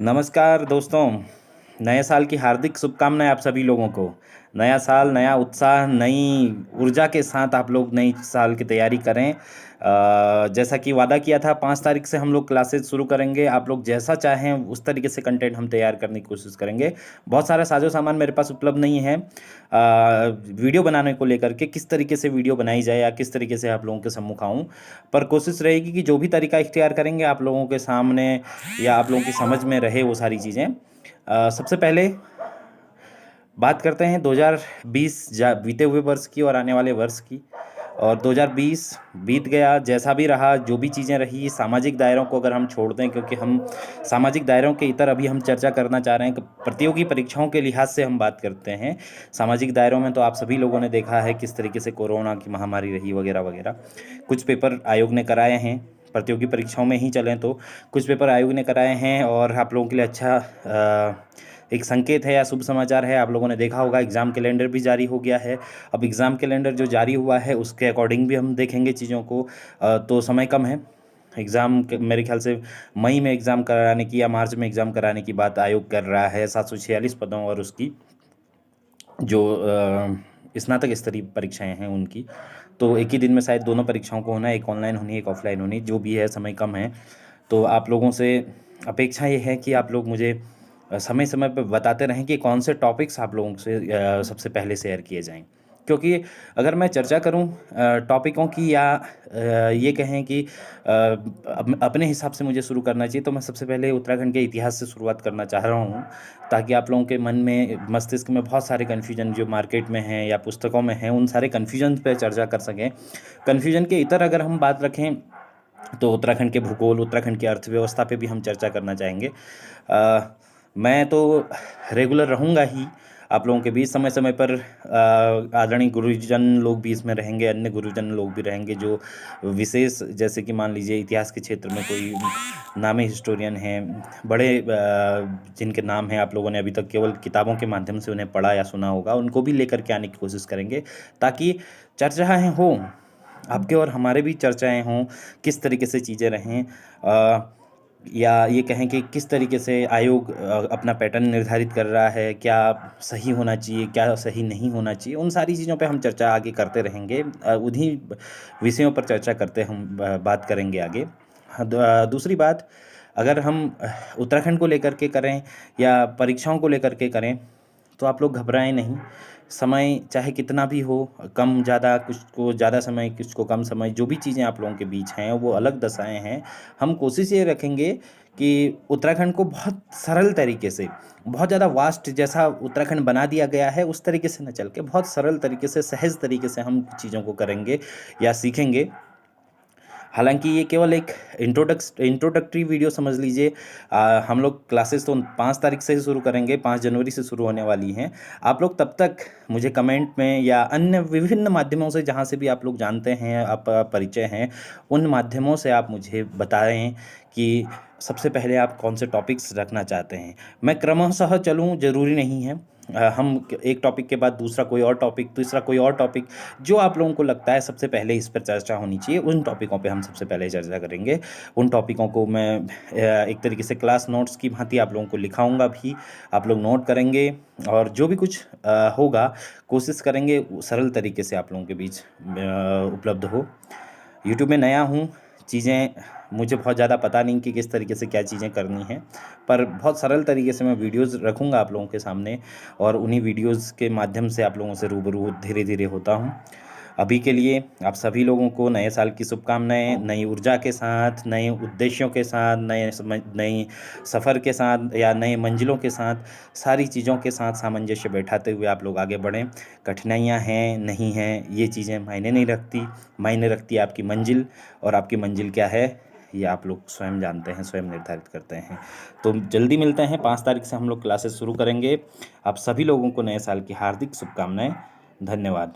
नमस्कार दोस्तों, नए साल की हार्दिक शुभकामनाएँ आप सभी लोगों को। नया साल, नया उत्साह, नई ऊर्जा के साथ आप लोग नई साल की तैयारी करें। जैसा कि वादा किया था 5 तारीख से हम लोग क्लासेस शुरू करेंगे। आप लोग जैसा चाहें उस तरीके से कंटेंट हम तैयार करने की कोशिश करेंगे। बहुत सारा साज़ो-सामान मेरे पास उपलब्ध नहीं है। वीडियो बनाने को लेकर के किस तरीके से वीडियो बनाई जाए या किस तरीके से आप लोगों के सम्मुख आऊँ। पर कोशिश रहेगी कि जो भी तरीका इख्तियार करेंगे आप लोगों के सामने या आप लोगों की समझ में रहे वो सारी चीज़ें। सबसे पहले बात करते हैं 2020 बीते हुए वर्ष की और आने वाले वर्ष की। और 2020 बीत गया, जैसा भी रहा, जो भी चीज़ें रही, सामाजिक दायरों को अगर हम छोड़ दें, क्योंकि हम सामाजिक दायरों के इतर अभी हम चर्चा करना चाह रहे हैं कि प्रतियोगी परीक्षाओं के लिहाज से हम बात करते हैं। सामाजिक दायरों में तो आप सभी लोगों ने देखा है किस तरीके से कोरोना की महामारी रही वगैरह वगैरह। कुछ पेपर आयोग ने कराए हैं, प्रतियोगी परीक्षाओं में ही चलें तो कुछ पेपर आयोग ने कराए हैं और आप लोगों के लिए अच्छा एक संकेत है या शुभ समाचार है। आप लोगों ने देखा होगा एग्ज़ाम कैलेंडर भी जारी हो गया है। अब एग्ज़ाम कैलेंडर जो जारी हुआ है उसके अकॉर्डिंग भी हम देखेंगे चीज़ों को। तो समय कम है। एग्ज़ाम के मेरे ख़्याल से मई में एग्ज़ाम कराने की या मार्च में एग्ज़ाम कराने की बात आयोग कर रहा है। 746 पदों और उसकी जो स्नातक स्तरीय परीक्षाएँ हैं उनकी। तो एक ही दिन में शायद दोनों परीक्षाओं को होना है, एक ऑनलाइन होनी है, एक ऑफ़लाइन होनी है, जो भी है समय कम है। तो आप लोगों से अपेक्षा ये है कि आप लोग मुझे समय-समय पे बताते रहें कि कौन से टॉपिक्स आप लोगों से सबसे पहले शेयर किए जाएँ। क्योंकि अगर मैं चर्चा करूँ टॉपिकों की या ये कहें कि अपने हिसाब से मुझे शुरू करना चाहिए, तो मैं सबसे पहले उत्तराखंड के इतिहास से शुरुआत करना चाह रहा हूँ, ताकि आप लोगों के मन में, मस्तिष्क में बहुत सारे कन्फ्यूजन जो मार्केट में हैं या पुस्तकों में हैं, उन सारे कन्फ्यूजन पे चर्चा कर सकें। कन्फ्यूजन के इतर अगर हम बात रखें तो उत्तराखंड के भूगोल, उत्तराखंड की अर्थव्यवस्था पे भी हम चर्चा करना चाहेंगे। मैं तो रेगुलर रहूँगा ही आप लोगों के बीच। समय-समय पर आदरणीय गुरुजन लोग भी इसमें रहेंगे, अन्य गुरुजन लोग भी रहेंगे जो विशेष, जैसे कि मान लीजिए इतिहास के क्षेत्र में कोई नामी हिस्टोरियन हैं, बड़े जिनके नाम हैं आप लोगों ने अभी तक केवल किताबों के माध्यम से उन्हें पढ़ा या सुना होगा, उनको भी लेकर के आने की कोशिश करेंगे, ताकि चर्चाएँ हों, आपके और हमारे भी चर्चाएँ हों, किस तरीके से चीज़ें रहें। या ये कहें कि किस तरीके से आयोग अपना पैटर्न निर्धारित कर रहा है, क्या सही होना चाहिए, क्या सही नहीं होना चाहिए, उन सारी चीज़ों पे हम चर्चा आगे करते रहेंगे। उन्हीं विषयों पर चर्चा करते हम बात करेंगे आगे। हाँ, दूसरी बात, अगर हम उत्तराखंड को लेकर के करें या परीक्षाओं को लेकर के करें, तो आप लोग घबराएँ नहीं। समय चाहे कितना भी हो, कम ज़्यादा, कुछ को ज़्यादा समय, कुछ को कम समय, जो भी चीज़ें आप लोगों के बीच हैं, वो अलग दशाएँ हैं। हम कोशिश ये रखेंगे कि उत्तराखंड को बहुत सरल तरीके से, बहुत ज़्यादा वास्ट जैसा उत्तराखंड बना दिया गया है, उस तरीके से ना चल के बहुत सरल तरीके से, सहज तरीके से हम चीज़ों को करेंगे या सीखेंगे। हालाँकि ये केवल एक इंट्रोडक्टरी वीडियो समझ लीजिए। हम लोग क्लासेस तो 5 तारीख से ही शुरू करेंगे, 5 जनवरी से शुरू होने वाली हैं। आप लोग तब तक मुझे कमेंट में या अन्य विभिन्न माध्यमों से, जहाँ से भी आप लोग जानते हैं, आप परिचय हैं, उन माध्यमों से आप मुझे बताएँ कि सबसे पहले आप कौन से टॉपिक्स रखना चाहते हैं। मैं क्रमशः चलूँ, ज़रूरी नहीं है। हम एक टॉपिक के बाद दूसरा कोई और टॉपिक, तीसरा कोई और टॉपिक, जो आप लोगों को लगता है सबसे पहले इस पर चर्चा होनी चाहिए, उन टॉपिकों पे हम सबसे पहले चर्चा करेंगे। उन टॉपिकों को मैं एक तरीके से क्लास नोट्स की भांति आप लोगों को लिखाऊंगा भी, आप लोग नोट करेंगे और जो भी कुछ होगा, कोशिश करेंगे सरल तरीके से आप लोगों के बीच उपलब्ध हो। यूट्यूब में नया हूँ, चीज़ें मुझे बहुत ज़्यादा पता नहीं कि किस तरीके से क्या चीज़ें करनी हैं, पर बहुत सरल तरीके से मैं वीडियोज़ रखूँगा आप लोगों के सामने और उन्हीं वीडियोज़ के माध्यम से आप लोगों से रूबरू धीरे-धीरे होता हूँ। अभी के लिए आप सभी लोगों को नए साल की शुभकामनाएँ, नई ऊर्जा के साथ, नए उद्देश्यों के साथ, नई सफ़र के साथ या नए मंजिलों के साथ, सारी चीज़ों के साथ सामंजस्य बैठाते हुए आप लोग आगे बढ़ें। कठिनाइयाँ हैं, नहीं हैं, ये चीज़ें मायने नहीं रखती। मायने रखती है आपकी मंजिल, और आपकी मंजिल क्या है, ये आप लोग स्वयं जानते हैं, स्वयं निर्धारित करते हैं। तो जल्दी मिलते हैं, 5 तारीख से हम लोग क्लासेस शुरू करेंगे। आप सभी लोगों को नए साल की हार्दिक शुभकामनाएँ। धन्यवाद।